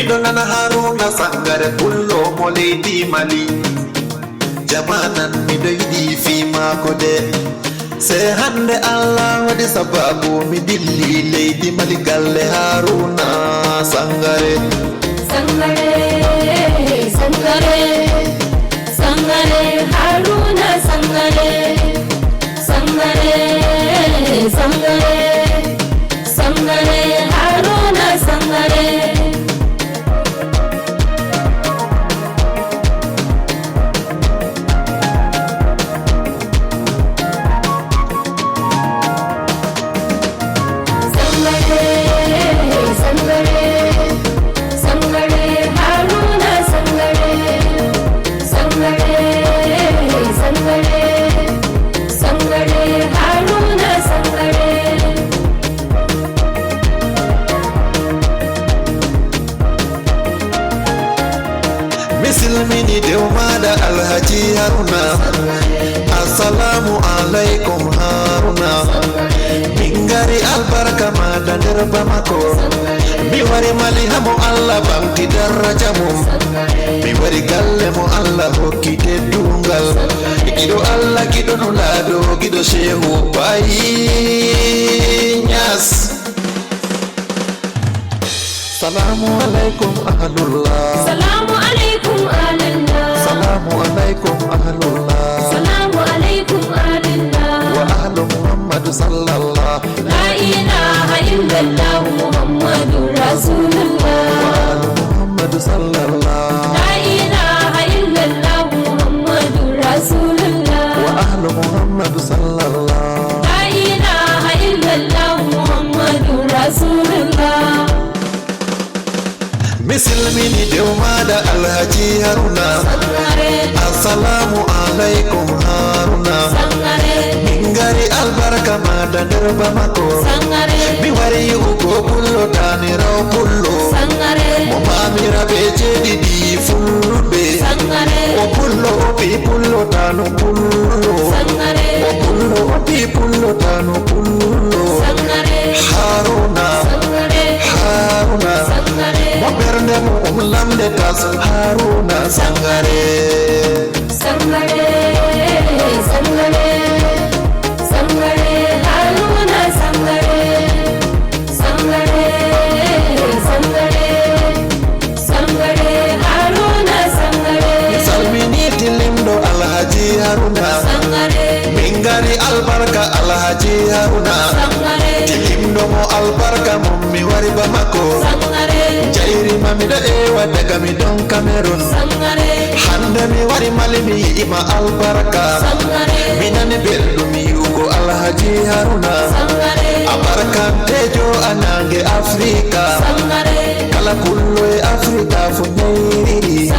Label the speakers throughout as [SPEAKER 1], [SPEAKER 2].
[SPEAKER 1] midonana Haruna Sangare pullo mo leydi Mali jamanan miɗo yiɗi fimako de se hande Allah waɗi sababu mi dilli leydi Mali galle Haruna Sangare
[SPEAKER 2] Sangare Sangare Sangare Haruna Sangare Sangare Sangare Sangare Haruna Sangare
[SPEAKER 1] Misilmini dewmada Alhaji Haruna assalamu alaikum Haruna mingari albarka mada nder Bamako mi wari Mali hamo Allah bamti daraja mum mi wari galle mo Allah hokki teddungal giɗo Allah giɗo no laado giɗo Shehu Bayi Ñas salamu alaikum ahlullah
[SPEAKER 2] Salamu alaikum ahlullah
[SPEAKER 1] salamu alaikum ahlullah
[SPEAKER 2] Salamu alaikum ahlullah
[SPEAKER 1] wa ahlu Muhammad sallallahu
[SPEAKER 2] La ilaha illallah Muhammadur Rasulullah
[SPEAKER 1] wa ahlu Muhammad sallallahu
[SPEAKER 2] La ilaha illallah Muhammadur Rasulullah
[SPEAKER 1] wa ahlu Muhammad sallallahu
[SPEAKER 2] La ilaha illallah Muhammadur Rasulullah
[SPEAKER 1] misilmini dewmada Alhaji Haruna assalamu alaikum Haruna mingari albarka mada nder Bamako mi wari yugo pullo tani raw pullo mo mamira be jeɗiɗi fulɓe o pullo opi pullo tano pullo o pullo opi pullo tano pullo Haruna Haruna mo ɓernde mo lamde tas Haruna Sangare
[SPEAKER 2] Sangare Sangare Sangare Haruna Sangare Sangare Sangare Sangare Haruna Sangare
[SPEAKER 1] salmini tilimɗo Alhaji Haruna mingari albarka Alhaji Haruna tilimɗo mo albarka mom mi wari Bamako jayrima miɗo ewa daga mi ɗon Cameroon hande mi wari Mali mi yi'ima albarka minani belɗum yi'ugo Alhaji Haruna abarkantejo anange Afrika kala kullo e Afrika fu neyriɗi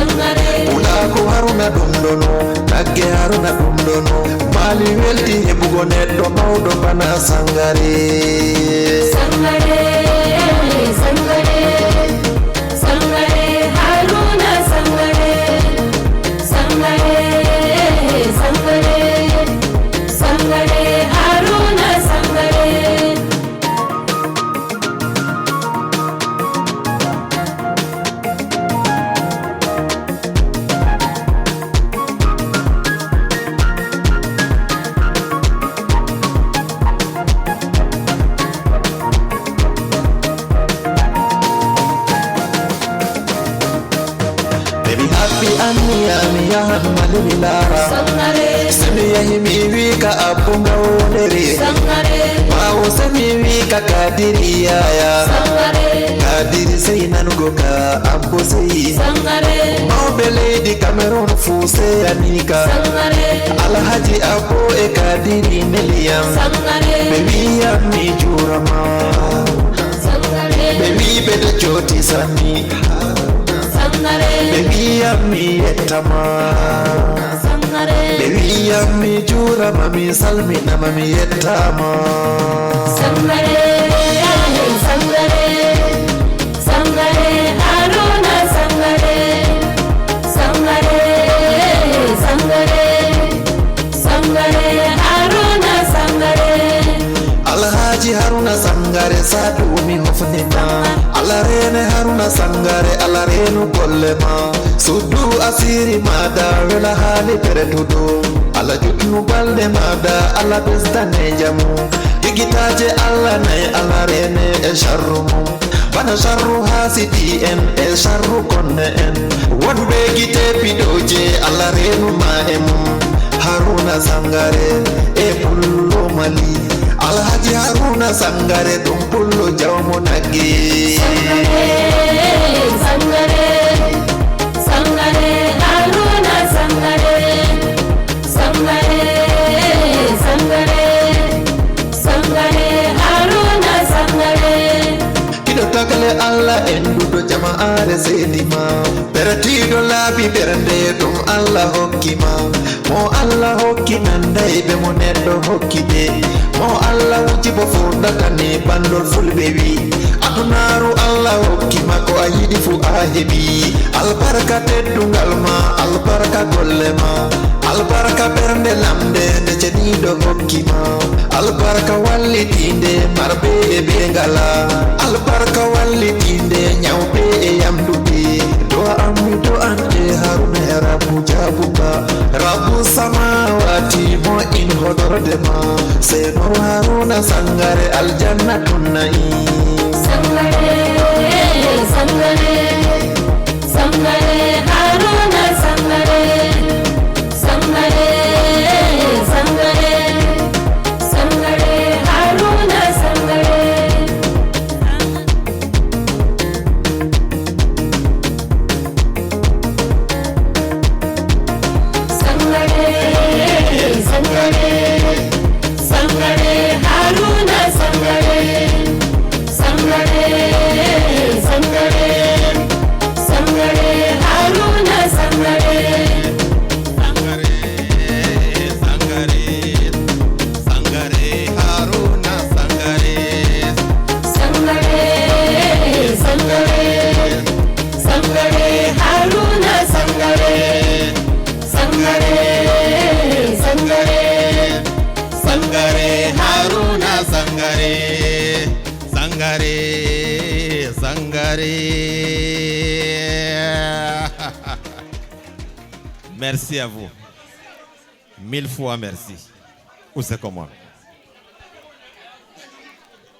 [SPEAKER 1] ulago Haruna ɗum ɗono nagge Haruna ɗum ɗono Mali welti heɓugo neɗɗo mawɗo bana Sangare
[SPEAKER 2] Sangare Sangare Sangare Haruna Sangare Sangare Sangare Sangare Haruna Sangare
[SPEAKER 1] mi yahan Mali mi laara semi yahi mi wika abbo ngawdere ɓawo semi wika Kadiri yaya Kadiri sey nanugo ka abbo sey mawɓe leydi Cameroon fu seyanika Alhaji abbo e Kadiri neliyam ɓe wiyam mi jurama ɓe wi ɓeɗo joti sanni ɓe wiyam mi yettama ɓe wiyam mi jurama mi salminama mi yettama
[SPEAKER 2] Sangare Sangare Haruna Sangare Sangare Sangare Sangare Haruna Sangare
[SPEAKER 1] Alhaji Haruna Sangare sadumi hofnima alarene Haruna Sangare alarenu gollema sudu asiri mada wela hali peretudo ala jutnu balde mada ala bestane jamu digitaje alla nay alarene e sharrumu bana sharru hasidi en e sharru konne en wonbe gite pidoje alarenu maemu Haruna Sangare e pullo mali Alhaji Haruna Sangare dum pullo jawmo nagge
[SPEAKER 2] Sangare Sangare Haruna Sangare Sangare Sangare Sangare Haruna Sangare kido takale alla endudo jamaare sedima beratido labi bernde dum alla hokkima mo alla hokki nandai be mo neddo hokki de mo alla wuji bo funda kane bandol fulbe wi adunaru alla hokki mako ayidi fu ahebi albaraka teddungal ma albaraka gollema albaraka bernde lamde de cenido hokki ma albaraka wallitinde marbe e bengala albaraka wallitinde nyawbe e yamdude do ammi do ante Haruna e rabu jabuba rabu samawati mo in hodorde ma seno Haruna Sangare aljanna tunnai Sangare Sangare Sangare Haruna Sangare Sangare Sangare Sangare Haruna Sangare Sangare Sangare Sangare Haruna Sangare Sangare Sangare Sangare Haruna Sangare
[SPEAKER 1] Sangare Haruna Sangare
[SPEAKER 2] Sangare Sangare Sangare Haruna Sangare Sangare Sangare
[SPEAKER 1] Sangare Haruna Sangare Sangare Sangare
[SPEAKER 3] Merci à vous. 1000 fois merci. Ou c'est comment?